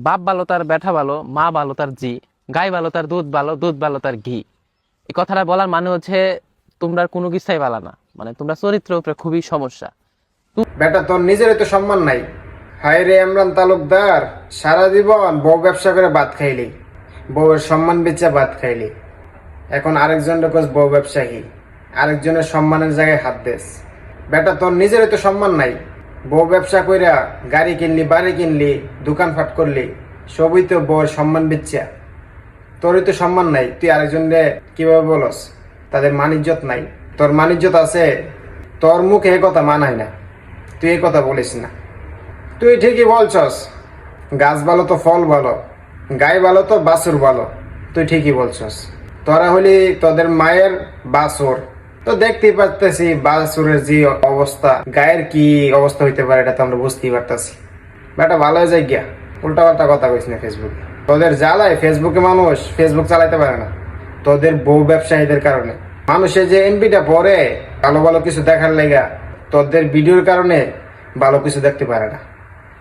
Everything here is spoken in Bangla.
বাপ ভালো তার ব্যাটা ভালো, মা ভালো তার জি, গাই ভালো তার দুধ ভালো, দুধ ভালো তার ঘি। এই কথাটা বলার মানে হচ্ছে তোমরা কোনো কিছুই ভালো না, মানে তোমরা চরিত্রের উপরে খুবই সমস্যা। বেটা তোর নিজেরই তো সম্মান নাই। হায় রে ইমরান তালুকদার, সারা জীবন বউ ব্যবসা করে ভাত খাইলি, বউয়ের সম্মান বেচে ভাত খাইলি। এখন আরেকজনের কাছে বউ ব্যবসায়ী, আরেকজনের সম্মানের জায়গায় হাত দেস। বেটা তোর নিজেরই তো সম্মান নাই। বউ ব্যবসা কইরা গাড়ি কিনলি, বাড়ি কিনলি, দোকানপাট করলি, সবই তো বউয়ের সম্মান বেচা। তোরই তো সম্মান নাই, তুই আরেকজনরে কিভাবে বলস তাদের মানিজ্যত নাই? তোর মানিজ্যত আছে, তোর মুখে এ কথা মানায় না, তুই এই কথা বলিস না। তুই ঠিকই বলছস, গাছ ভালো তো ফল ভালো, গাই ভালো তো বাছুর ভালো। তুই ঠিকই বলছস, তোরা হলি তোদের মায়ের বাছুর। তো দেখতেই পারতেছি বাছুরের যে অবস্থা, গায়ের কি অবস্থা হইতে পারে এটা তো আমরা বুঝতেই পারতেছি। বেটা ভালো হয়ে যায় গিয়া, উল্টা পাল্টা কথা কইস না ফেসবুকে। তোদের জ্বালায় ফেসবুকে মানুষ ফেসবুক চালাইতে পারে না, তোদের বউ ব্যবসায়ীদের কারণে। মানুষের যে এমবিটা পরে ভালো ভালো কিছু দেখার লেগা, তোদের ভিডিওর কারণে ভালো কিছু দেখতে পারে না।